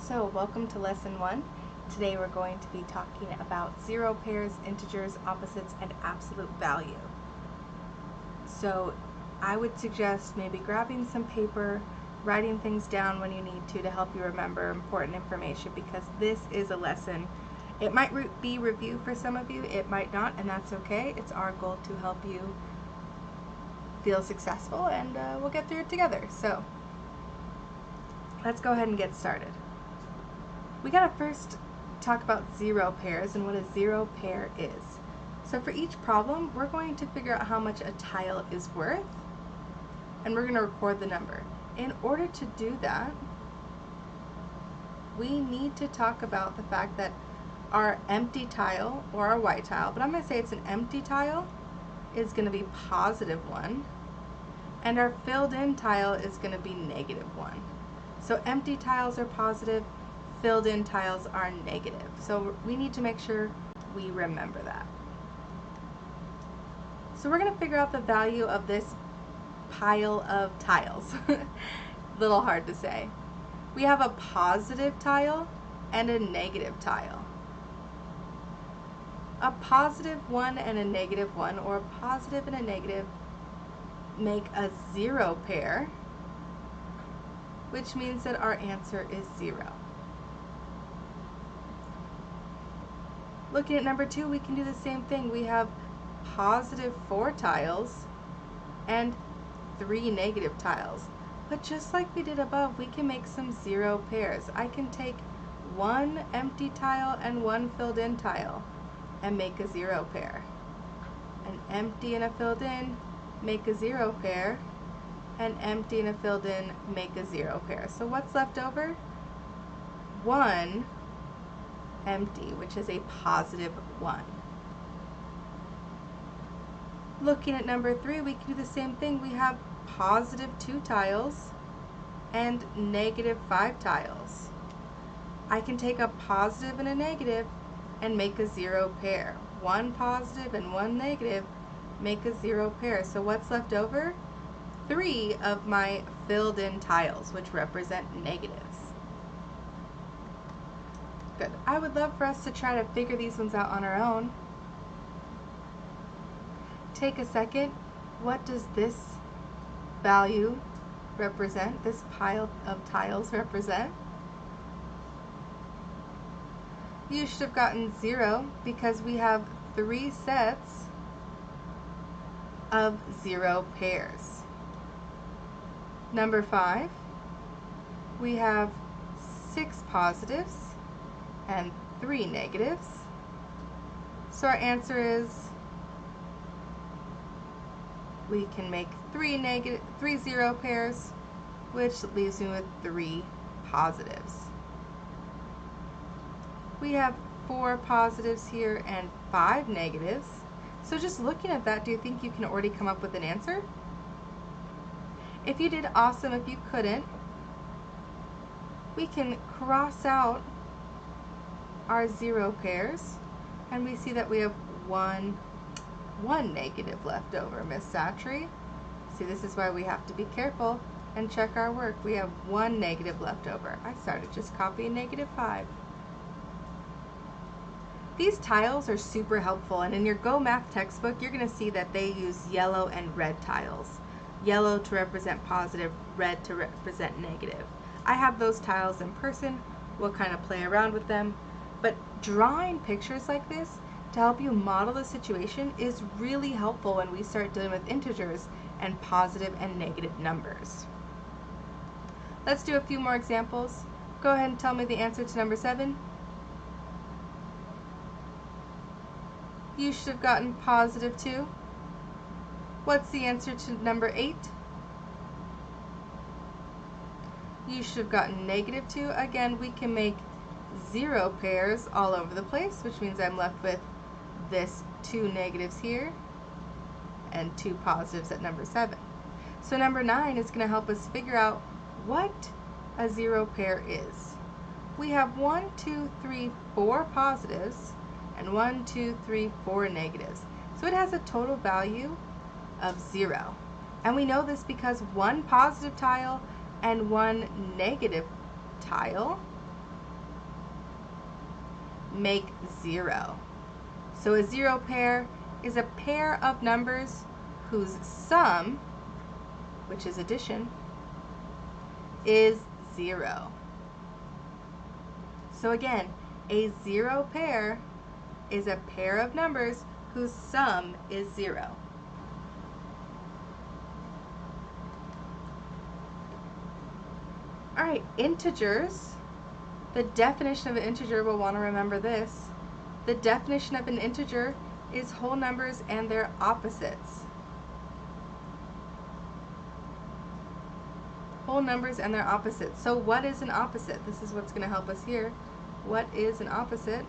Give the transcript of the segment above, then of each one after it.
So, welcome to lesson 1. Today we're going to be talking about zero pairs, integers, opposites, and absolute value. So, I would suggest maybe grabbing some paper, writing things down when you need to help you remember important information, because this is a lesson. It might be review for some of you, it might not, and that's okay. It's our goal to help you feel successful, and we'll get through it together. So, let's go ahead and get started. We gotta first talk about zero pairs and what a zero pair is. So for each problem, we're going to figure out how much a tile is worth, and we're gonna record the number. In order to do that, we need to talk about the fact that our empty tile, or our white tile, but I'm gonna say it's an empty tile, is gonna be +1, and our filled in tile is gonna be -1. So empty tiles are positive, filled in tiles are negative. So we need to make sure we remember that. So we're going to figure out the value of this pile of tiles. Little hard to say. We have a positive tile and a negative tile. A +1 and a -1, or a positive and a negative, make a zero pair, which means that our answer is 0. Looking at number 2, we can do the same thing. We have +4 tiles and 3 negative tiles. But just like we did above, we can make some zero pairs. I can take one empty tile and one filled in tile and make a zero pair. An empty and a filled in make a zero pair. An empty and a filled in make a zero pair. So what's left over? 1 empty, which is a +1. Looking at number 3, we can do the same thing. We have +2 tiles and -5 tiles. I can take a positive and a negative and make a zero pair. One positive and one negative make a zero pair. So what's left over? 3 of my filled in tiles, which represent negatives. Good. I would love for us to try to figure these ones out on our own. Take a second. What does this value represent? This pile of tiles represent? You should have gotten 0 because we have 3 sets of zero pairs. Number 5, we have 6 positives and 3 negatives. So our answer is we can make 3 zero pairs, which leaves me with 3 positives. We have 4 positives here and 5 negatives. So just looking at that, do you think you can already come up with an answer? If you did, awesome. If you couldn't, we can cross out our zero pairs, and we see that we have one negative left over, Miss Satry. See, this is why we have to be careful and check our work. We have 1 negative left over. I started just copying -5. These tiles are super helpful, and in your Go Math textbook, you're going to see that they use yellow and red tiles. Yellow to represent positive, red to represent negative. I have those tiles in person. We'll kind of play around with them. But drawing pictures like this to help you model the situation is really helpful when we start dealing with integers and positive and negative numbers. Let's do a few more examples. Go ahead and tell me the answer to number 7. You should have gotten +2. What's the answer to number 8? You should have gotten -2. Again, we can make zero pairs all over the place, which means I'm left with this 2 negatives here and 2 positives at number 7. So number 9 is going to help us figure out what a zero pair is. We have 1, 2, 3, 4 positives and 1, 2, 3, 4 negatives. So it has a total value of 0. And we know this because one positive tile and one negative tile make 0. So a 0 pair is a pair of numbers whose sum, which is addition, is 0. So again, a 0 pair is a pair of numbers whose sum is 0. All right, integers. The definition of an integer, we'll want to remember this. The definition of an integer is whole numbers and their opposites. Whole numbers and their opposites. So what is an opposite? This is what's going to help us here. What is an opposite?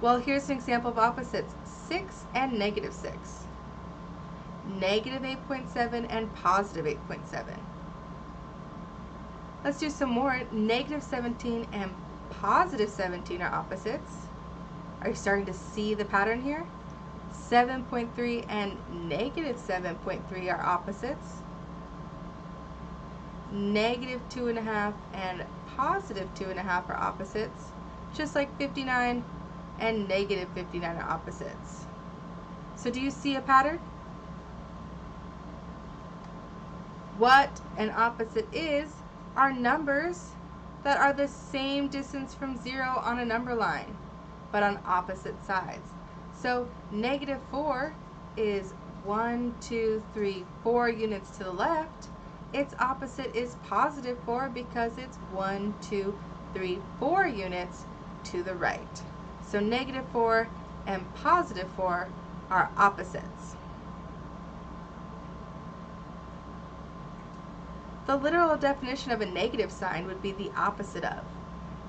Well, here's an example of opposites. 6 and negative 6. Negative 8.7 and positive 8.7. Let's do some more. Negative 17 and positive 17 are opposites. Are you starting to see the pattern here? 7.3 and negative 7.3 are opposites. Negative 2.5 and positive 2.5 are opposites. Just like 59 and negative 59 are opposites. So do you see a pattern? What an opposite is are numbers that are the same distance from 0 on a number line, but on opposite sides. So negative 4 is 1, 2, 3, 4 units to the left. Its opposite is positive 4 because it's 1, 2, 3, 4 units to the right. So negative 4 and positive 4 are opposites. The literal definition of a negative sign would be the opposite of.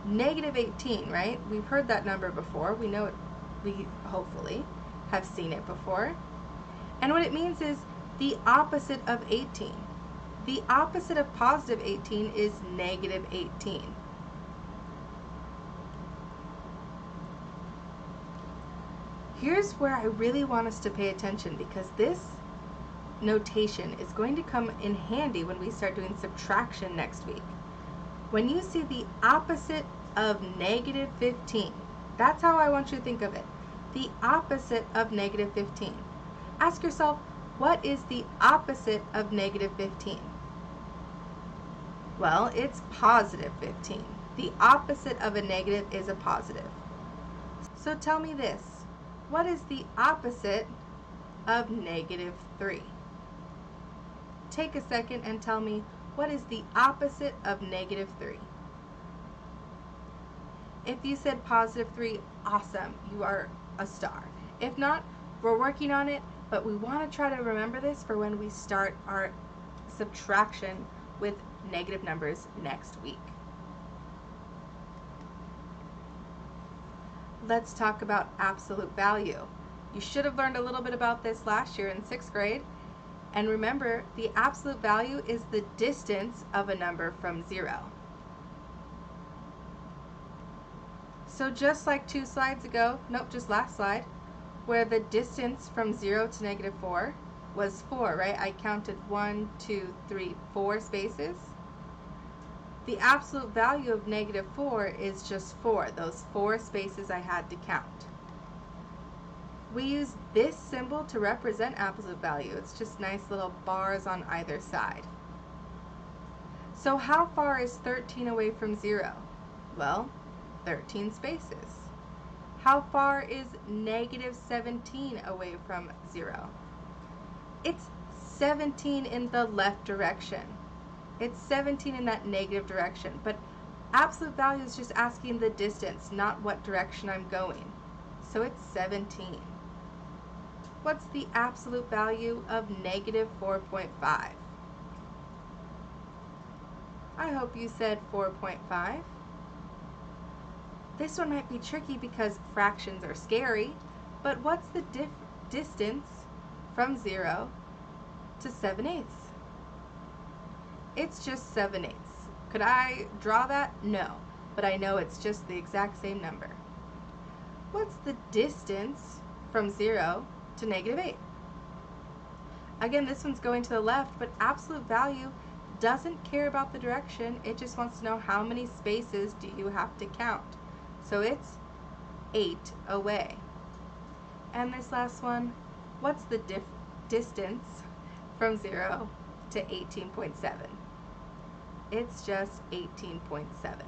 Negative 18, right? We've heard that number before. We know it, we hopefully have seen it before. And what it means is the opposite of 18. The opposite of positive 18 is negative 18. Here's where I really want us to pay attention, because this notation is going to come in handy when we start doing subtraction next week. When you see the opposite of negative 15, that's how I want you to think of it. The opposite of negative 15. Ask yourself, what is the opposite of negative 15? Well, it's positive 15. The opposite of a negative is a positive. So tell me this. What is the opposite of negative 3? Take a second and tell me, what is the opposite of negative 3? If you said positive 3, awesome, you are a star. If not, we're working on it, but we want to try to remember this for when we start our subtraction with negative numbers next week. Let's talk about absolute value. You should have learned a little bit about this last year in 6th grade. And remember, the absolute value is the distance of a number from 0. So just like 2 slides ago, nope, just last slide, where the distance from 0 to negative 4 was 4, right? I counted 1, 2, 3, 4 spaces. The absolute value of negative 4 is just 4, those 4 spaces I had to count. We use this symbol to represent absolute value. It's just nice little bars on either side. So how far is 13 away from 0? Well, 13 spaces. How far is negative 17 away from 0? It's 17 in the left direction. It's 17 in that negative direction, but absolute value is just asking the distance, not what direction I'm going. So it's 17. What's the absolute value of negative 4.5? I hope you said 4.5. This one might be tricky because fractions are scary, but what's the distance from 0 to 7/8? It's just 7/8. Could I draw that? No, but I know it's just the exact same number. What's the distance from 0 to negative 8? Again, this one's going to the left, but absolute value doesn't care about the direction. It just wants to know how many spaces do you have to count. So it's 8 away. And this last one, what's the distance from 0 to 18.7? It's just 18.7. So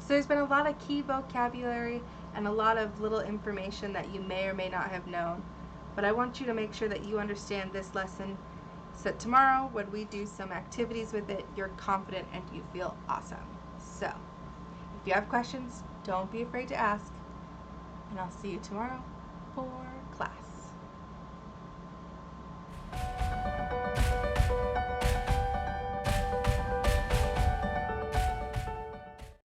there's been a lot of key vocabulary and a lot of little information that you may or may not have known. But I want you to make sure that you understand this lesson so that tomorrow when we do some activities with it, you're confident and you feel awesome. So if you have questions, don't be afraid to ask. And I'll see you tomorrow for